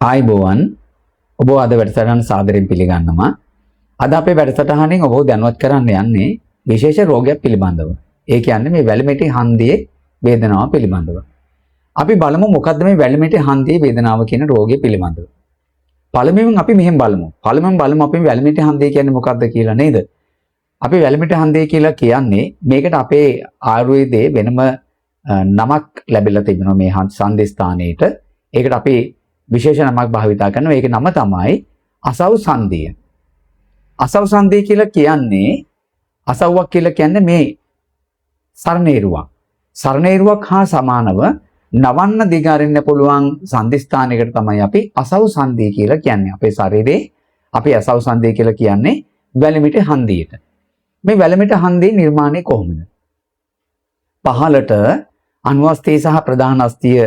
ආයිබෝවන් ඔබ අද වැඩසටහන සාදරයෙන් පිළිගන්නවා. අද අපේ වැඩසටහනින් ඔබ දැනුවත් කරන්න යන්නේ විශේෂ රෝගයක් පිළිබඳව. ඒ කියන්නේ මේ වැලිමිටි හන්දියේ වේදනාව පිළිබඳව. අපි බලමු මොකද්ද මේ වැලිමිටි හන්දියේ වේදනාව කියන රෝගය පිළිබඳව. පළමුවෙන් අපි මෙහෙම බලමු. බලමු අපි වැලිමිටි හන්දිය කියන්නේ මොකද්ද කියලා නේද? අපි වැලිමිටි හන්දිය කියලා කියන්නේ මේකට අපේ ආයුර්වේදයේ වෙනම නමක් ලැබිලා තිබෙනවා මේ සංදි ස්ථානයේට. ඒකට අපි විශේෂ නමක් භාවිතා කරනවා. ඒකේ නම තමයි අසව් සංදිය. අසව් සංදිය කියලා කියන්නේ අසව්වක් කියලා කියන්නේ මේ සරණේරුවක්. සරණේරුවක් හා සමානව නවන්න දිගාරින්න පුළුවන් සංදි ස්ථානයකට තමයි අපි අසව් සංදිය කියලා කියන්නේ. අපේ ශරීරයේ අපි අසව් සංදිය කියලා කියන්නේ වැලිමිටි හන්දියට. මේ වැලිමිටි හන්දිය නිර්මාණය කොහොමද? පහළට අනුවස්ථිය සහ ප්‍රධාන අස්ථිය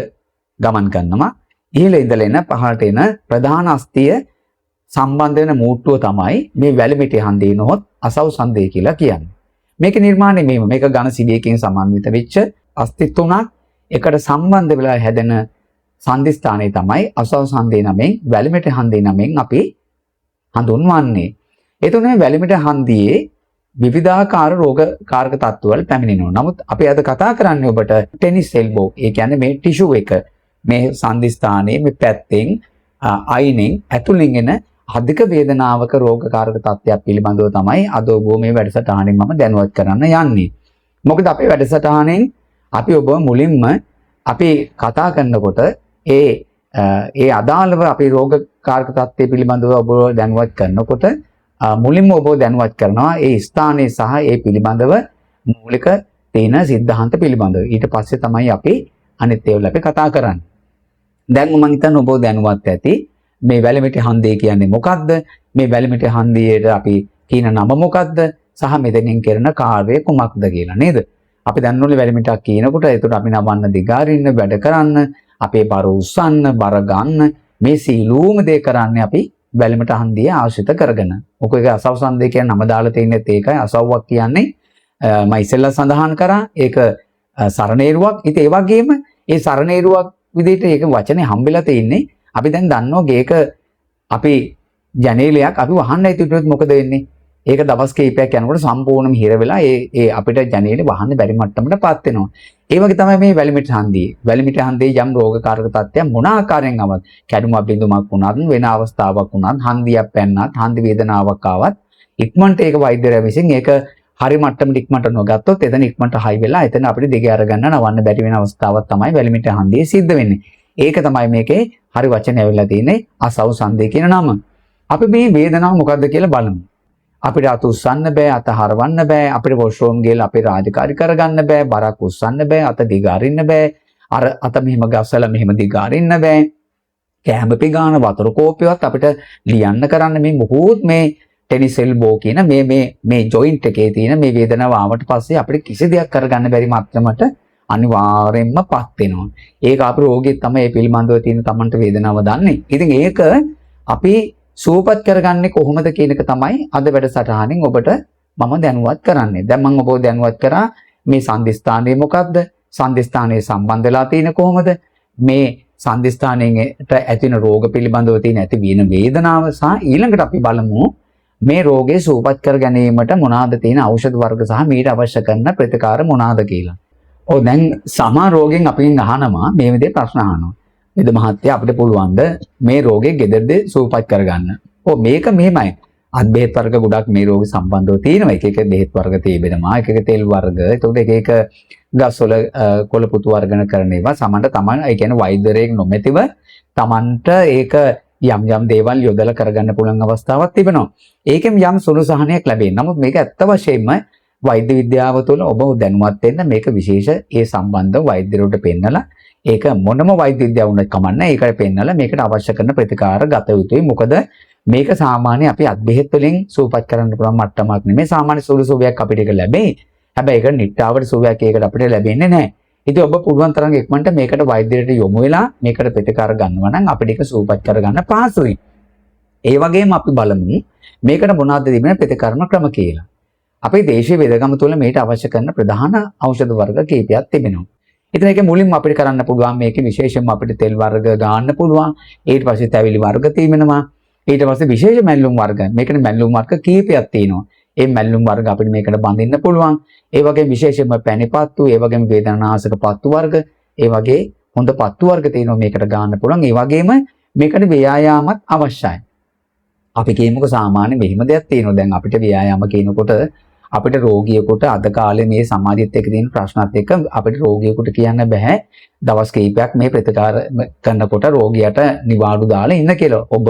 ගමන් කරනවා. ඉහළ ඉඳලා එන පහළට එන ප්‍රධාන අස්ථිය සම්බන්ධ වෙන මූට්ටුව තමයි මේ වැලිමිටි හන්දිය නොහොත් අසව් සංදිය කියලා කියන්නේ. මේක නිර්මාණය මේක ඝන සිඩියකින් සමන්විත වෙච්ච අස්ථි තුනක් එකට සම්බන්ධ වෙලා හැදෙන සංදි ස්ථානය තමයි අසව් සංදිය නමෙන් වැලිමිටි හන්දිය නමෙන් අපි හඳුන්වන්නේ. එතකොට මේ වැලිමිටි හන්දියේ විවිධාකාර රෝගකාරක තත්ත්වවල පැමිණෙනවා. නමුත් අපි අද කතා කරන්නේ ඔබට ටෙනිස් එල්බෝ. ඒ කියන්නේ මේ ටිෂු එක මේ සංදි ස්ථානයේ මේ පැත්තෙන් අයිනෙන් ඇතුළෙන් එන අධික වේදනාවක රෝගකාරක තත්ත්වයක් පිළිබඳව තමයි අද ඔබ මේ වැඩසටහනින් මම දැනුවත් කරන්න යන්නේ. මොකද අපේ වැඩසටහනෙන් අපි ඔබ මුලින්ම අපි කතා කරනකොට ඒ අදාළව අපි රෝගකාරක තත්ත්වය පිළිබඳව ඔබ දැනුවත් කරනකොට මුලින්ම ඔබ දැනුවත් කරනවා ඒ ස්ථානයේ සහ ඒ පිළිබඳව මූලික තේන સિદ્ધාන්ත පිළිබඳව. ඊට පස්සේ තමයි අපි අනිත් ඒවා අපි කතා කරන්නේ. දැන් මම හිතන්නේ ඔබ දැනුවත් ඇති මේ වැලිමිටි හන්දිය කියන්නේ මොකක්ද? මේ වැලිමිටි හන්දියට අපි කියන නම මොකක්ද? සහ මෙතනින් කරන කාර්යය කුමක්ද කියලා නේද? අපි දන්නෝනේ වැලිමිටක් කියනකොට ඒකට අපි නවන්න දිගාරින්න වැඩ කරන්න, අපේ බර උස්සන්න, බර ගන්න මේ සීලූම දේ කරන්නේ අපි වැලිමිටි හන්දිය ආශ්‍රිත කරගෙන. මොකද ඒක අසව් සංදිය කියන නම දාලා තින්නේත් ඒකයි. අසව්වක් කියන්නේ මම ඉස්සෙල්ලා සඳහන් කරා ඒක සරණේරුවක්. ඉතින් ඒ වගේම ඒ සරණේරුවක් විදිහට ඒක වචනේ හම්බෙලා තින්නේ. අපි දැන් දන්නවා ගේක අපි ජනේලයක් අපි වහන්න හිතුවොත් මොකද වෙන්නේ? ඒක දවස් කිහිපයක් යනකොට සම්පූර්ණයෙන්ම හිර වෙලා ඒ අපිට ජනේලෙ වහන්න බැරි මට්ටමකටපත් වෙනවා. ඒ වගේ තමයි මේ වැලිමිටි හන්දිය. වැලිමිටි හන්දියේ යම් රෝගකාරක තත්ත්වයක් මොන ආකාරයෙන් ආවත් කැඩුමක් බිඳුමක් වුණත් වෙන අවස්ථාවක් වුණත් හන්දියක් පැන්නත් හන්දි වේදනාවක් ආවත් ඉක්මනට ඒක වෛද්‍යරයා විසින් ඒක හරි මට්ටමට ඉක්මනට නොගත්තොත් එතන ඉක්මනට හයි වෙලා එතන අපිට දිග අරගන්න නවන්න බැරි වෙන අවස්ථාවක් තමයි වැලිමිටි හන්දියේ සිද්ධ වෙන්නේ. ඒක තමයි මේකේ හරි වචනේ ඇවිල්ලා තියෙන්නේ අසව් සංදිය කියන නම. අපි මේ වේදනාව මොකද්ද කියලා බලමු. අපිට අත උස්සන්න බෑ, අත හරවන්න බෑ, අපිට වොෂ්රූම් ගිහලා අපේ රාජකාරී කරගන්න බෑ, බරක් උස්සන්න බෑ, අත දිගාරින්න බෑ, අර අත මෙහෙම ගස්සලා මෙහෙම දිගාරින්න බෑ. කැම පිගාන වතුර කෝප්පියවත් අපිට ලියන්න කරන්න මේ මොහොත් මේ ටෙනිස් එල්බෝ කියන මේ ජොයින්ට් එකේ තියෙන මේ වේදනාව ආවට පස්සේ අපිට කිසි දෙයක් කරගන්න බැරි මට්ටමට අනිවාර්යෙන්මපත් වෙනවා. ඒක අපේ රෝගියෙක් තමයි මේ පිළිබඳව තියෙන Tamanට වේදනාව දන්නේ. ඉතින් ඒක අපි සුවපත් කරගන්නේ කොහොමද කියන එක තමයි අද වැඩසටහනින් ඔබට මම දැනුවත් කරන්නේ. දැන් මම ඔබව දැනුවත් කරා මේ සංදි ස්ථානය මොකක්ද? සංදි ස්ථානයේ සම්බන්ධ වෙලා තියෙන කොහොමද? මේ සංදි ස්ථානයේට ඇතිවෙන රෝග පිළිබඳව තියෙන ඇති වෙන වේදනාව සහ ඊළඟට අපි බලමු මේ රෝගේ සුවපත් කර ගැනීමට මොනවාද තියෙන ඖෂධ වර්ග සහ මීට අවශ්‍ය කරන ප්‍රතිකාර මොනවාද කියලා. ඔව් දැන් සමහර රෝගෙන් අපින් අහනවා මේ විදිහේ ප්‍රශ්න අහනවා. එද මහත්තයා අපිට පුළුවන්ද මේ රෝගේ ගෙදරදී සුවපත් කරගන්න? ඔව් මේක මෙහෙමයි. අත් බෙහෙත් වර්ග ගොඩක් මේ රෝගී සම්බන්ධව තියෙනවා. එක එක බෙහෙත් වර්ග තිබෙනවා. එක එක තෙල් වර්ග. එතකොට එක එක ගස්වල කොළ පුතු වර්ගන කරන ඒවා සමහරට තමයි ඒ කියන්නේ වෛද්‍යරයෙක් නොමැතිව Tamanට ඒක යම් යම් දේවල් යොදලා කරගන්න පුළුවන් අවස්ථාවක් තිබෙනවා. ඒකෙන් යම් සුළු සහනයක් ලැබෙනවා. නමුත් මේක ඇත්ත වශයෙන්ම වෛද්‍ය විද්‍යාව තුළ ඔබ දැනුවත් වෙන්න මේක විශේෂ ඒ සම්බන්ධ වෛද්‍යවරුන්ට පෙන්නලා ඒක මොනම වෛද්‍ය විද්‍යාව වුණත් කමන්නේ ඒකට පෙන්නලා මේකට අවශ්‍ය කරන ප්‍රතිකාර ගත යුතුයි. මොකද මේක සාමාන්‍ය අපි අත් බෙහෙත් වලින් සුවපත් කරන්න පුළුවන් මට්ටමක් නෙමෙයි. සාමාන්‍ය සුළු සුවයක් අපිට ඒක ලැබෙයි. හැබැයි ඒක නිට්ටාවට සුවයක් ඒකට අපිට ලැබෙන්නේ නැහැ. ඉතින් ඔබ පුළුවන් තරම් ඉක්මනට මේකට වෛද්‍යරයට යොමු වෙලා මේකට ප්‍රතිකාර ගන්නවා නම් අපිට ඒක සුවපත් කරගන්න පහසුයි. ඒ වගේම අපි බලමු මේකට මොනවද තිබෙන ප්‍රතිකර්ම ක්‍රම කියලා. අපේ දේශීය වෙදකම තුළ මේට අවශ්‍ය කරන ප්‍රධාන ඖෂධ වර්ග කීපයක් තිබෙනවා. ඉතින් ඒක මුලින්ම අපිට කරන්න පුළුවන් මේකේ විශේෂයෙන්ම අපිට තෙල් වර්ග ගන්න පුළුවන්. ඊට පස්සේ තැවිලි වර්ග තියෙනවා. ඊට පස්සේ විශේෂ මැල්ලුම් වර්ග. මේකට මැල්ලුම් වර්ග කීපයක් තියෙනවා. ඒ මැල්ලුම් වර්ග අපිට මේකට බඳින්න පුළුවන්. ඒ වගේම විශේෂයෙන්ම පැණිපත්තු, ඒ වගේම වේදනානාශක පත්තු වර්ග, ඒ වගේ හොඳ පත්තු වර්ග තියෙනවා මේකට ගන්න පුළුවන්. ඒ වගේම මේකට ව්‍යායාමත් අවශ්‍යයි. අපි කියමුකෝ සාමාන්‍ය මෙහිම දෙයක් තියෙනවා. දැන් අපිට ව්‍යායාම කියනකොට අපිට රෝගියෙකුට අද කාලේ මේ සමාජයත් එක්ක තියෙන ප්‍රශ්නත් එක්ක අපිට රෝගියෙකුට කියන්න බෑ දවස් කිහිපයක් මේ ප්‍රතිකාර කරනකොට රෝගියාට නිවාඩු දාලා ඉන්න කියලා. ඔබ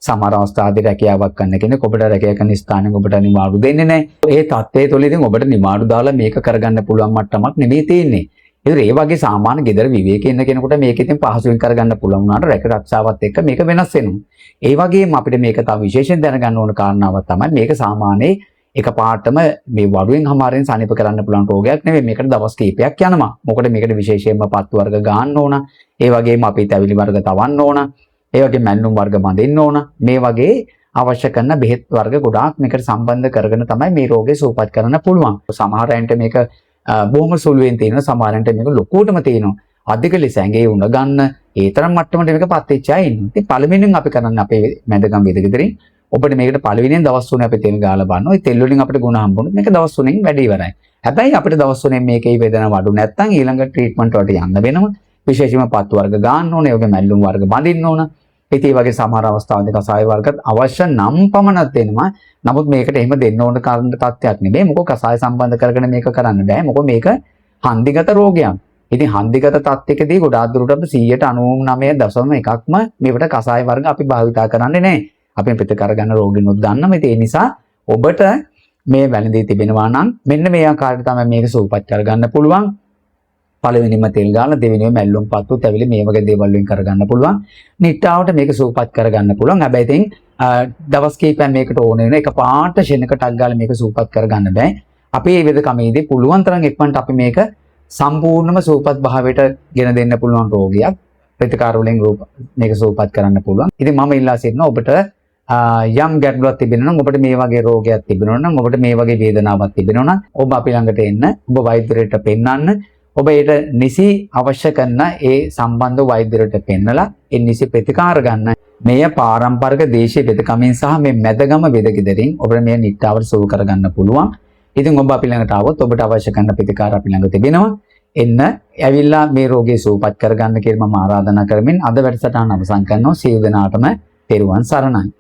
සමහර අවස්ථාවලදී රැකියාවක් කරන කෙනෙක් ඔබට රැකියාව කරන ස්ථානෙක ඔබට නිවාඩු දෙන්නේ නැහැ. ඒ තත්ත්වයේ තුල ඉතින් ඔබට නිවාඩු දාලා මේක කරගන්න පුළුවන් මට්ටමක් නෙමෙයි තියෙන්නේ. ඒතර ඒ වගේ සාමාන්‍ය ගෙදර විවේකයේ ඉන්න කෙනෙකුට මේක ඉතින් පහසුවෙන් කරගන්න පුළුවන් වුණාට රැකරක්ෂාවත් එක්ක මේක වෙනස් වෙනවා. ඒ වගේම අපිට මේක තව විශේෂයෙන් දැනගන්න ඕන කාරණාවක් තමයි මේක සාමාන්‍යයෙන් එක පාටම මේ වඩුවෙන් හමාරෙන් සනීප කරන්න පුළුවන් රෝගයක් නෙවෙයි. මේකට දවස් කිහිපයක් යනවා. මොකද මේකට විශේෂයෙන්ම පත්තු වර්ග ගන්න ඕන. ඒ වගේම අපි තැවිලි වර්ග තවන්න ඕන. ඒ වගේ මැල්ලුම් වර්ග බඳින්න ඕන. මේ වගේ අවශ්‍ය කරන බෙහෙත් වර්ග ගොඩාක් මේකට සම්බන්ධ කරගෙන තමයි මේ රෝගේ සුවපත් කරන්න පුළුවන්. සමහර අයට මේක බොහොම සුළුවෙන් තියෙනවා. සමහර අයට මේක ලොකුවටම තියෙනවා. අධික ලෙස ඇඟේ උණ ගන්න ඒ තරම් මට්ටමට මේක පත් වෙච්ච අය ඉන්නවා. ඉතින් පළවෙනියෙන් අපි කරන්නේ අපේ මැදගම් වේදගෙදරින් ඔබට මේකට පළවෙනියෙන් දවස් 3 අපි තෙල් ගාලා බලනවා. ඒ තෙල් වලින් අපිට ගුණ හම්බුනොත් මේක දවස් 3න් වැඩි ඉවරයි. හැබැයි අපිට දවස් 3න් මේකේ වේදනාව අඩු නැත්නම් ඊළඟ ට්‍රීට්මන්ට් වලට යන්න වෙනවා. විශේෂයෙන්ම පත්තු වර්ග ගන්න ඕනේ. ඒ වගේ මැල්ලුම් වර්ග බඳින්න ඕන. ඉතින් මේ වගේ සමහර අවස්ථාවලදී කසාය වර්ගත් අවශ්‍ය නම් පමණක් දෙනවා. නමුත් මේකට එහෙම දෙන්න ඕන කාරණ තත්ත්වයක් නෙමෙයි. මොකද කසාය සම්බන්ධ කරගෙන මේක කරන්න බෑ. මොකද මේක හන්දිගත රෝගයක්. ඉතින් හන්දිගත තත්ත්වයකදී ගොඩාක් දුරට අපි 99.1%ක්ම මේකට කසාය වර්ග අපි භාවිතා කරන්නේ නැහැ. අපි ප්‍රතිකාර ගන්න රෝගිනුත් දන්නවා. ඉතින් ඒ නිසා ඔබට මේ වැළඳී තිබෙනවා නම් මෙන්න මේ ආකාරයට තමයි මේක සූපපත් කරගන්න පුළුවන්. පළවෙනිම තෙල් ගාලා දෙවෙනිම මැල්ලුම් පත්තු තැවිලි මේ වගේ දේවල් වලින් කරගන්න පුළුවන්. නිට්ටාවට මේක සූපපත් කරගන්න පුළුවන්. හැබැයි ඉතින් දවස් කිහිපයක් මේකට ඕන වෙන එක පාට ෂෙනකටක් ගාලා මේක සූපපත් කරගන්න බෑ. අපි මේ වෙදකමේදී පුළුවන් තරම් ඉක්මනට අපි මේක සම්පූර්ණම සූපපත් භාවයට ගෙන දෙන්න පුළුවන් රෝගියක්. ප්‍රතිකාර වලින් මේක සූපපත් කරන්න පුළුවන්. ඉතින් මම ඉල්ලා සිටිනවා ඔබට යම් ගැටලුවක් තිබෙනවා නම් ඔබට මේ වගේ රෝගයක් තිබෙනවා නම් ඔබට මේ වගේ වේදනාවක් තිබෙනවා නම් ඔබ අපි ළඟට එන්න ඔබ වෛද්‍යරයට පෙන්නන්න ඔබ ඊට නිසි අවශ්‍ය කරන ඒ සම්බන්ධ වෛද්‍යරයට පෙන්නලා ඒ නිසි ප්‍රතිකාර ගන්න මෙය පාරම්පරික දේශීය වෙදකමින් සහ මේ මැදගම වෙදගෙදරින් ඔබට මේ නිට්ටාවට සුව කරගන්න පුළුවන්. ඉතින් ඔබ අපි ළඟට ආවොත් ඔබට අවශ්‍ය කරන ප්‍රතිකාර අපි ළඟ තිබෙනවා. එන්න ඇවිල්ලා මේ රෝගේ සුවපත් කරගන්න කියලා මම ආරාධනා කරමින් අද වැඩසටහන අවසන් කරනවා. සියලු දෙනාටම තෙරුවන් සරණයි.